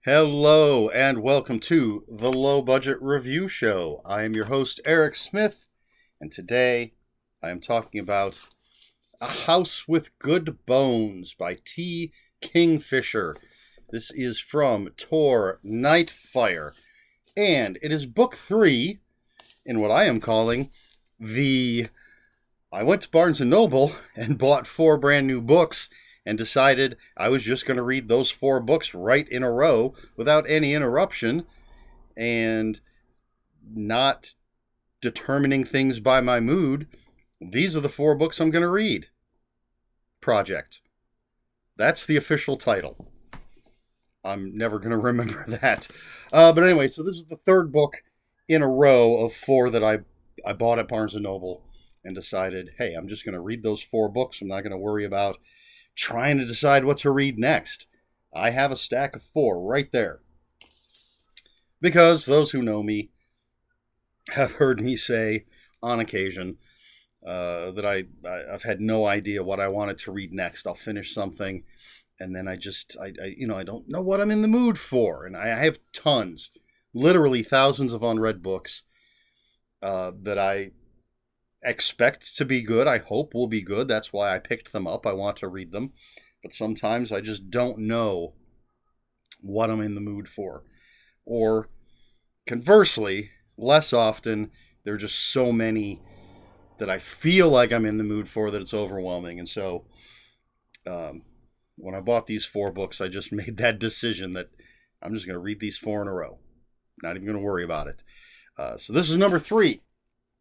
Hello and welcome to the Low Budget Review Show. I am your host, Eric Smith, and today I am talking about A House with Good Bones by T. Kingfisher. This is from Tor Nightfire, and it is book 3 in what I am calling the... I went to Barnes & Noble and bought 4 brand new books and decided I was just going to read those 4 books right in a row without any interruption and not determining things by my mood. These are the 4 books I'm going to read. Project. That's the official title. I'm never going to remember that. But anyway, so this is the 3rd book in a row of 4 that I bought at Barnes & Noble and decided, hey, I'm just going to read those 4 books. I'm not going to worry about trying to decide what to read next. I have a stack of 4 right there. Because those who know me have heard me say on occasion that I've had no idea what I wanted to read next. I'll finish something and then I don't know what I'm in the mood for. And I have tons, literally thousands of unread books that I expect to be good. I hope will be good. That's why I picked them up. I want to read them. But sometimes I just don't know what I'm in the mood for. Or conversely, less often, there are just so many that I feel like I'm in the mood for that it's overwhelming. And so when I bought these 4 books, I just made that decision that I'm just going to read these 4 in a row. Not even going to worry about it. So this is number 3.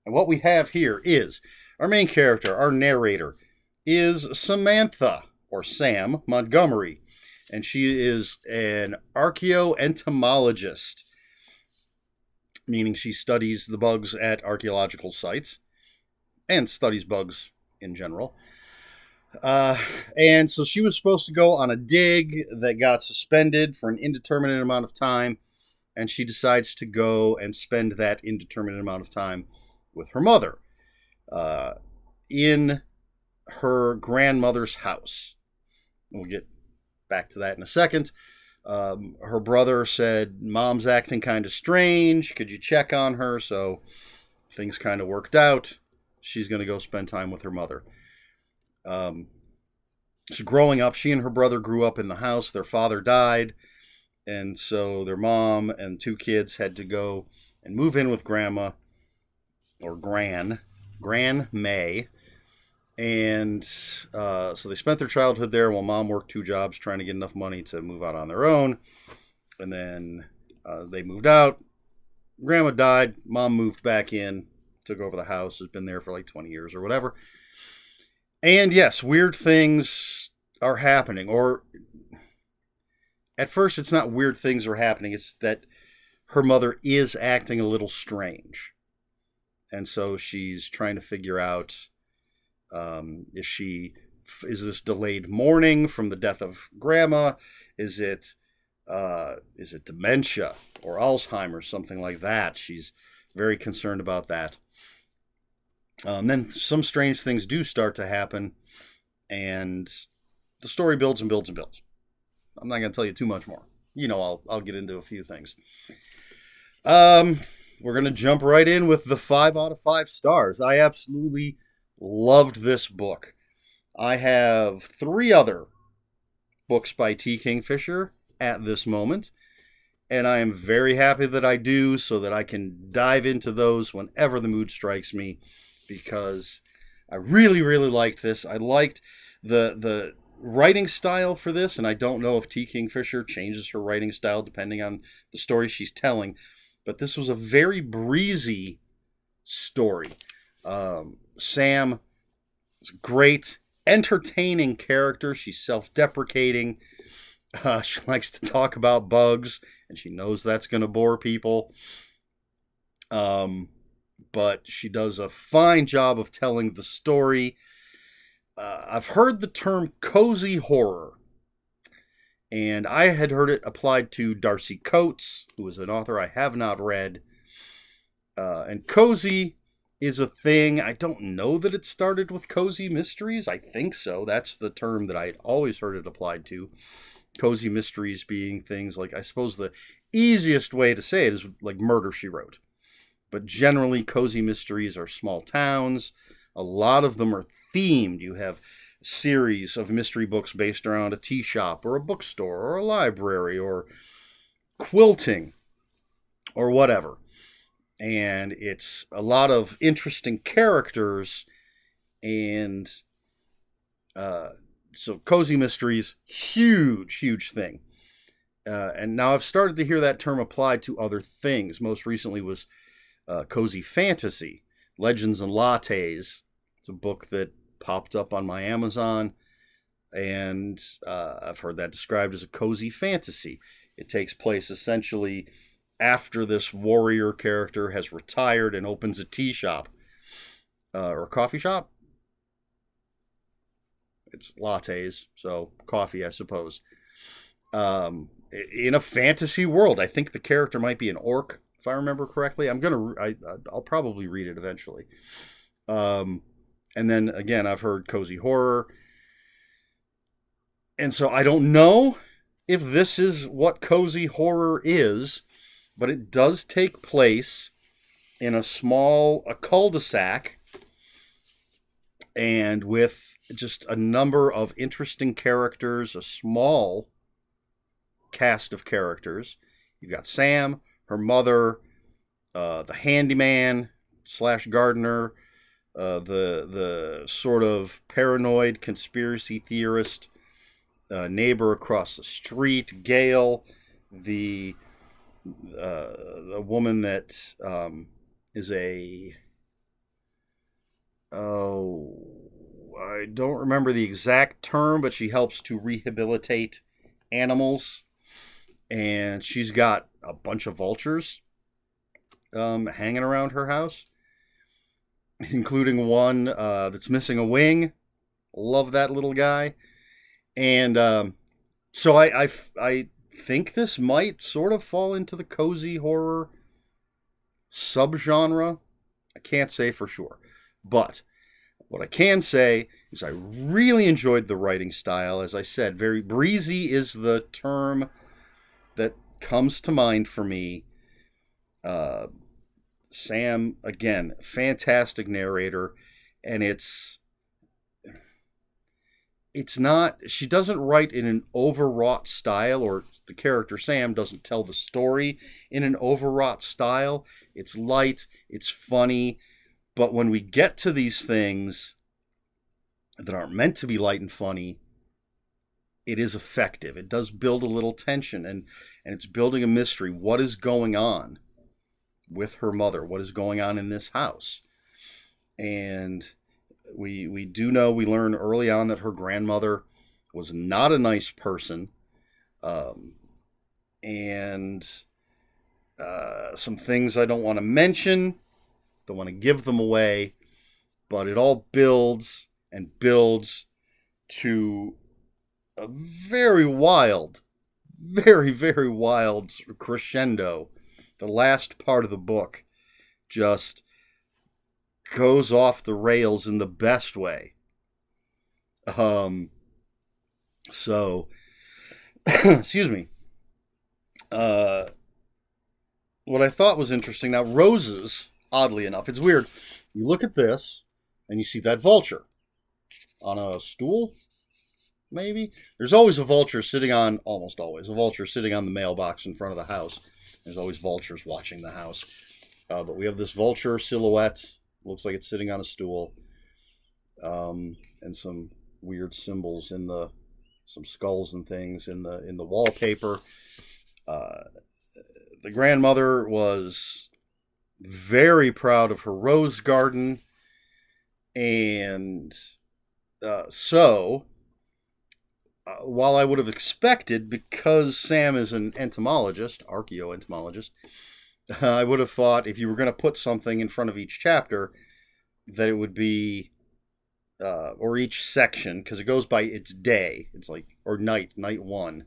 And what we have here is our main character, our narrator, is Samantha, or Sam, Montgomery. And she is an archaeoentomologist, meaning she studies the bugs at archaeological sites and studies bugs in general. And so she was supposed to go on a dig that got suspended for an indeterminate amount of time. And she decides to go and spend that indeterminate amount of time with her mother in her grandmother's house. We'll get back to that in a second. Her brother said, Mom's acting kind of strange. Could you check on her? So things kind of worked out. She's going to go spend time with her mother. So growing up, she and her brother grew up in the house. Their father died. And so their mom and 2 kids had to go and move in with Grandma. Or Gran May. And so they spent their childhood there while Mom worked 2 jobs trying to get enough money to move out on their own. And then they moved out. Grandma died. Mom moved back in, took over the house, has been there for like 20 years or whatever. And yes, weird things are happening. Or at first it's not weird things are happening. It's that her mother is acting a little strange. And so she's trying to figure out, is this delayed mourning from the death of Grandma? Is it dementia or Alzheimer's, something like that? She's very concerned about that. Then some strange things do start to happen, and the story builds and builds and builds. I'm not going to tell you too much more. I'll get into a few things. We're going to jump right in with the 5 out of 5 stars. I absolutely loved this book. I have 3 other books by T. Kingfisher at this moment, and I am very happy that I do so that I can dive into those whenever the mood strikes me, because I really, really liked this. I liked the writing style for this, and I don't know if T. Kingfisher changes her writing style depending on the story she's telling. But this was a very breezy story. Sam is a great, entertaining character. She's self-deprecating. She likes to talk about bugs, and she knows that's going to bore people. But she does a fine job of telling the story. I've heard the term cozy horror. And I had heard it applied to Darcy Coates, who is an author I have not read. And cozy is a thing. I don't know that it started with cozy mysteries. I think so. That's the term that I had always heard it applied to. Cozy mysteries being things like, I suppose the easiest way to say it is like Murder, She Wrote. But generally, cozy mysteries are small towns. A lot of them are themed. You have a series of mystery books based around a tea shop or a bookstore or a library or quilting or whatever. And it's a lot of interesting characters. And so cozy mysteries, huge thing. And now I've started to hear that term applied to other things. Most recently was Cozy Fantasy, Legends and Lattes. It's a book that popped up on my Amazon, and I've heard that described as a cozy fantasy. It takes place essentially after this warrior character has retired and opens a tea shop or a coffee shop. It's lattes, so coffee, I suppose. In a fantasy world, I think the character might be an orc, if I remember correctly. I'll probably read it eventually. And then again, I've heard cozy horror. And so I don't know if this is what cozy horror is, but it does take place in a cul-de-sac, and with just a number of interesting characters, a small cast of characters. You've got Sam, her mother, the handyman / gardener, the sort of paranoid conspiracy theorist neighbor across the street, Gail, the woman that is I don't remember the exact term, but she helps to rehabilitate animals. And she's got a bunch of vultures hanging around her house, including one that's missing a wing. Love that little guy. And so I think this might sort of fall into the cozy horror subgenre. I can't say for sure. But what I can say is I really enjoyed the writing style. As I said, very breezy is the term that comes to mind for me. Sam, again, fantastic narrator, and it's not, she doesn't write in an overwrought style, or the character Sam doesn't tell the story in an overwrought style. It's light, it's funny, but when we get to these things that aren't meant to be light and funny, it is effective. It does build a little tension, and it's building a mystery. What is going on with her mother? What is going on in this house? And we do know, we learn early on that her grandmother was not a nice person. And some things I don't want to mention, don't want to give them away, but it all builds and builds to a very wild, very wild crescendo. The last part of the book just goes off the rails in the best way. So, excuse me. What I thought was interesting, now roses, oddly enough, it's weird. You look at this and you see that vulture on a stool, maybe? There's always a vulture sitting on, almost always, a vulture sitting on the mailbox in front of the house. There's always vultures watching the house. But we have this vulture silhouette. Looks like it's sitting on a stool. And some weird symbols some skulls and things in the wallpaper. The grandmother was very proud of her rose garden. And so, while I would have expected, because Sam is an entomologist, archaeoentomologist, I would have thought if you were going to put something in front of each chapter, that it would be, or each section, because it goes by its day. It's like, or night 1.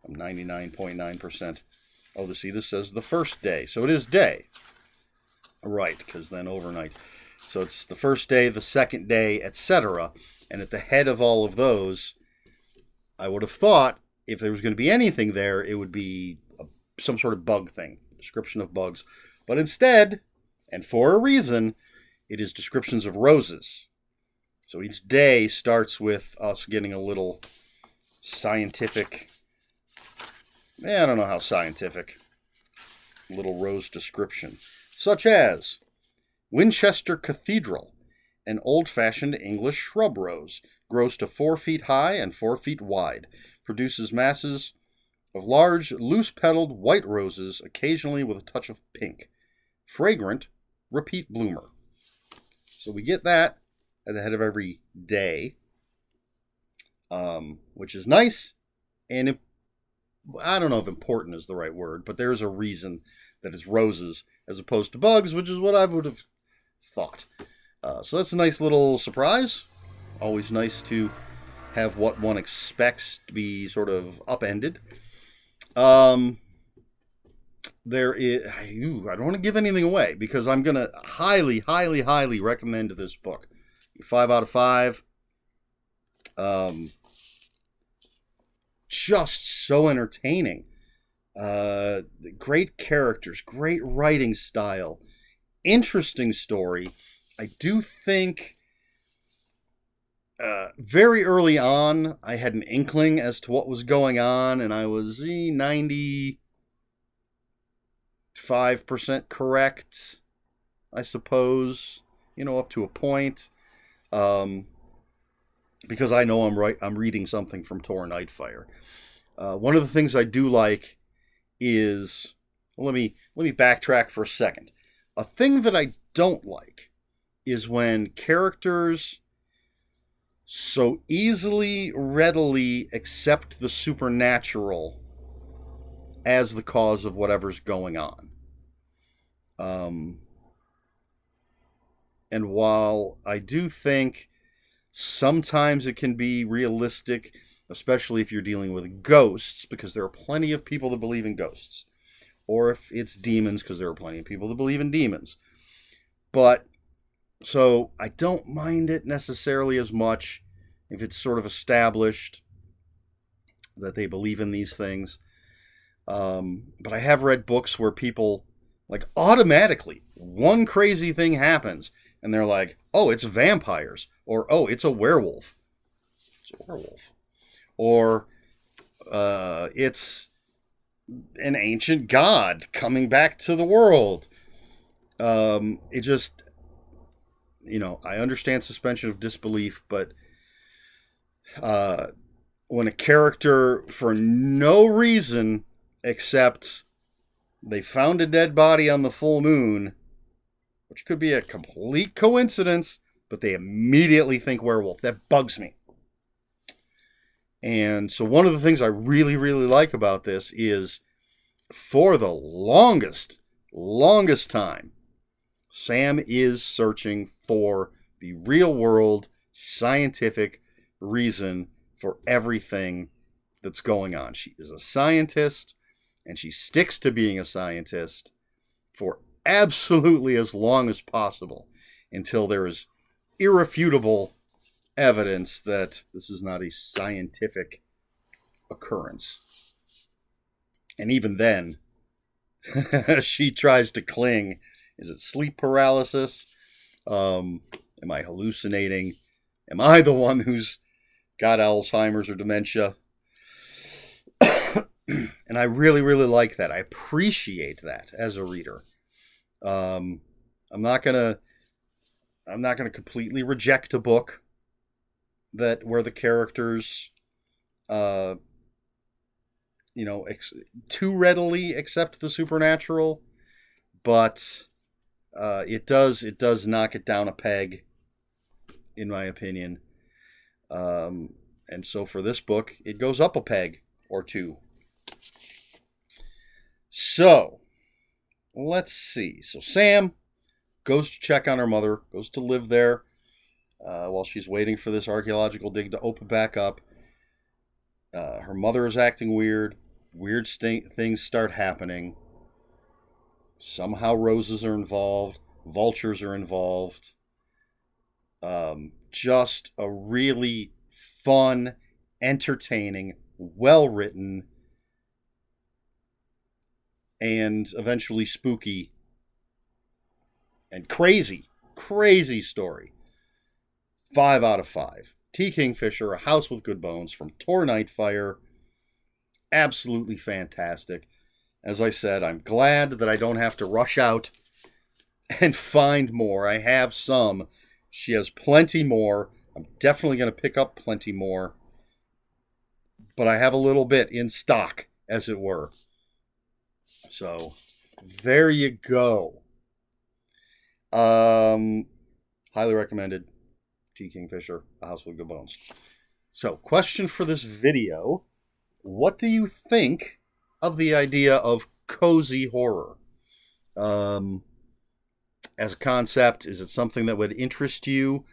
I'm 99.9%. Oh, see, this says the first day. So it is day. Right, because then overnight. So it's the first day, the second day, etc. And at the head of all of those I would have thought if there was going to be anything there, it would be some sort of bug thing, description of bugs. But instead, and for a reason, it is descriptions of roses. So each day starts with us getting a little scientific, I don't know how scientific, little rose description. Such as Winchester Cathedral, an old-fashioned English shrub rose, grows to 4 feet high and 4 feet wide, produces masses of large, loose-petaled white roses, occasionally with a touch of pink. Fragrant, repeat bloomer. So we get that at the head of every day, which is nice, and I don't know if important is the right word, but there's a reason that it's roses as opposed to bugs, which is what I would have thought. So that's a nice little surprise. Always nice to have what one expects to be sort of upended. There is, I don't want to give anything away because I'm going to highly, highly, highly recommend this book. 5 out of 5. Just so entertaining. Great characters, great writing style, interesting story. I do think very early on I had an inkling as to what was going on, and I was 95% correct, I suppose, up to a point. Because I know I'm reading something from Tor Nightfire. One of the things I do like is, let me backtrack for a second. A thing that I don't like is when characters so easily, readily accept the supernatural as the cause of whatever's going on. And while I do think sometimes it can be realistic, especially if you're dealing with ghosts, because there are plenty of people that believe in ghosts. Or if it's demons, because there are plenty of people that believe in demons. But, so I don't mind it necessarily as much if it's sort of established that they believe in these things. But I have read books where people, like, automatically, one crazy thing happens, and they're like, oh, it's vampires. Or, oh, it's a werewolf. It's a werewolf. Or, it's an ancient god coming back to the world. It just, I understand suspension of disbelief, but when a character, for no reason except they found a dead body on the full moon, which could be a complete coincidence, but they immediately think werewolf. That bugs me. And so one of the things I really, really like about this is, for the longest time, Sam is searching for the real world scientific reason for everything that's going on. She is a scientist, and she sticks to being a scientist for absolutely as long as possible until there is irrefutable evidence that this is not a scientific occurrence. And even then, she tries to cling. Is it sleep paralysis? Am I hallucinating? Am I the one who's got Alzheimer's or dementia? And I really, really like that. I appreciate that as a reader. I'm not gonna completely reject a book where the characters, too readily accept the supernatural, but it does knock it down a peg, in my opinion. And so for this book, it goes up a peg or two. So, let's see. So Sam goes to check on her mother, goes to live there while she's waiting for this archaeological dig to open back up. Her mother is acting weird. Weird things start happening. Somehow roses are involved. Vultures are involved. Just a really fun, entertaining, well written, and eventually spooky and crazy story. 5 out of 5. T. Kingfisher, A House with Good Bones from Tor Nightfire. Absolutely fantastic. As I said, I'm glad that I don't have to rush out and find more. I have some. She has plenty more. I'm definitely going to pick up plenty more. But I have a little bit in stock, as it were. So, there you go. Highly recommended. T. Kingfisher, A House with Good Bones. So, question for this video. What do you think of the idea of cozy horror? As a concept, is it something that would interest you?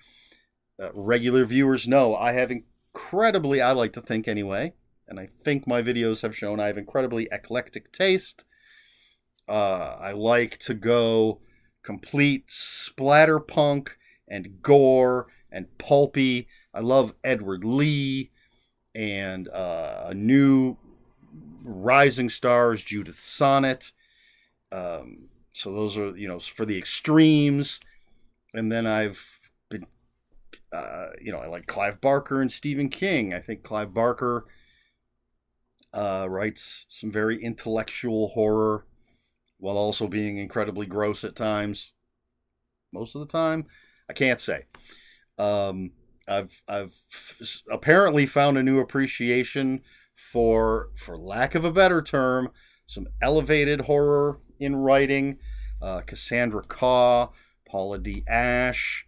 Regular viewers know I have I like to think anyway, and I think my videos have shown I have incredibly eclectic taste. I like to go complete splatterpunk and gore and pulpy. I love Edward Lee and a new rising stars, Judith Sonnet. So those are, for the extremes. And then I've been, I like Clive Barker and Stephen King. I think Clive Barker writes some very intellectual horror while also being incredibly gross at times. Most of the time, I can't say. I've apparently found a new appreciation for lack of a better term, some elevated horror in writing. Cassandra Caw, Paula D. Ashe.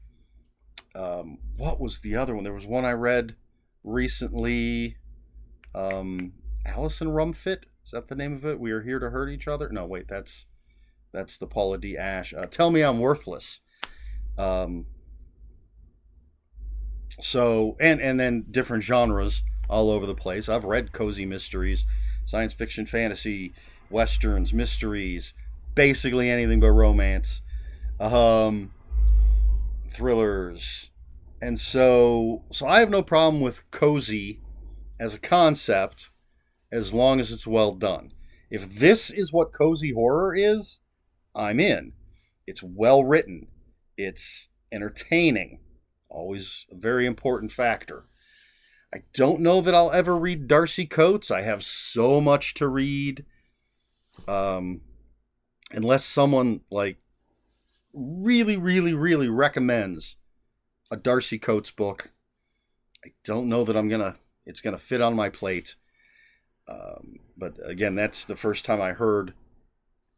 What was the other one? There was one I read recently. Alison Rumfitt. Is that the name of it? We Are Here to Hurt Each Other? No, wait, that's the Paula D. Ashe. Tell Me I'm Worthless. So, and then different genres all over the place. I've read cozy mysteries, science fiction, fantasy, westerns, mysteries, basically anything but romance, thrillers. And so I have no problem with cozy as a concept as long as it's well done. If this is what cozy horror is, I'm in. It's well written. It's entertaining. Always a very important factor. I don't know that I'll ever read Darcy Coates. I have so much to read. Unless someone really recommends a Darcy Coates book, I don't know that it's gonna fit on my plate. But again, that's the first time I heard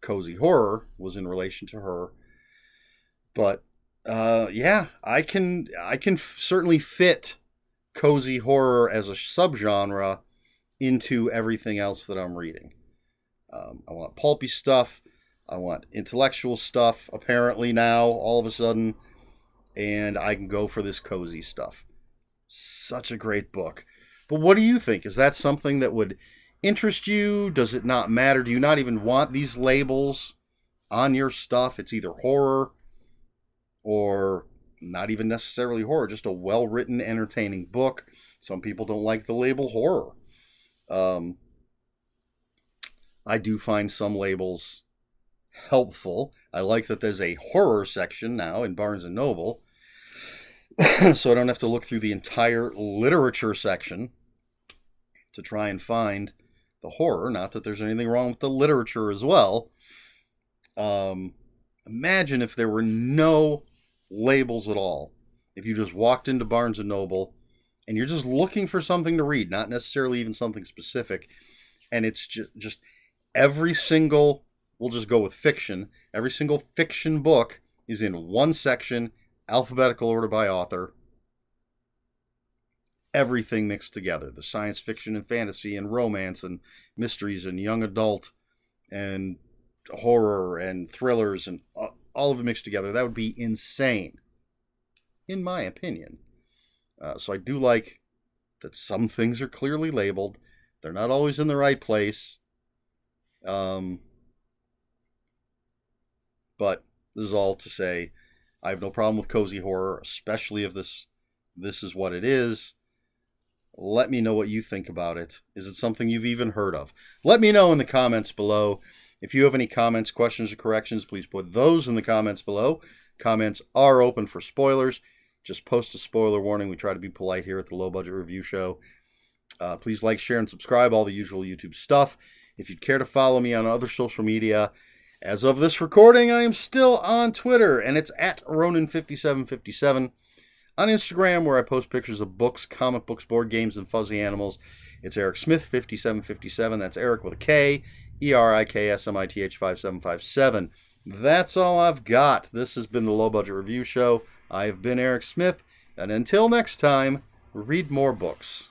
cozy horror was in relation to her. But yeah, I can certainly fit cozy horror as a subgenre into everything else that I'm reading. I want pulpy stuff. I want intellectual stuff, apparently now, all of a sudden. And I can go for this cozy stuff. Such a great book. But what do you think? Is that something that would interest you? Does it not matter? Do you not even want these labels on your stuff? It's either horror or not even necessarily horror, just a well-written, entertaining book. Some people don't like the label horror. I do find some labels helpful. I like that there's a horror section now in Barnes & Noble, so I don't have to look through the entire literature section to try and find the horror. Not that there's anything wrong with the literature as well. Imagine if there were no labels at all. If you just walked into Barnes & Noble and you're just looking for something to read, not necessarily even something specific, and it's just every single, we'll just go with fiction, every single fiction book is in one section, alphabetical order by author, everything mixed together. The science fiction and fantasy and romance and mysteries and young adult and horror and thrillers and all of it mixed together. That would be insane, in my opinion. So I do like that some things are clearly labeled. They're not always in the right place. But this is all to say, I have no problem with cozy horror, especially if this is what it is. Let me know what you think about it. Is it something you've even heard of? Let me know in the comments below. If you have any comments, questions, or corrections, please put those in the comments below. Comments are open for spoilers. Just post a spoiler warning. We try to be polite here at the Low Budget Review Show. Please like, share, and subscribe, all the usual YouTube stuff. If you'd care to follow me on other social media, as of this recording, I am still on Twitter, and it's at Ronin5757. On Instagram, where I post pictures of books, comic books, board games, and fuzzy animals, it's Eric Smith 5757. That's Eric with a K, ERIKSMITH 5757. That's all I've got. This has been the Low Budget Review Show. I have been Eric Smith, and until next time, read more books.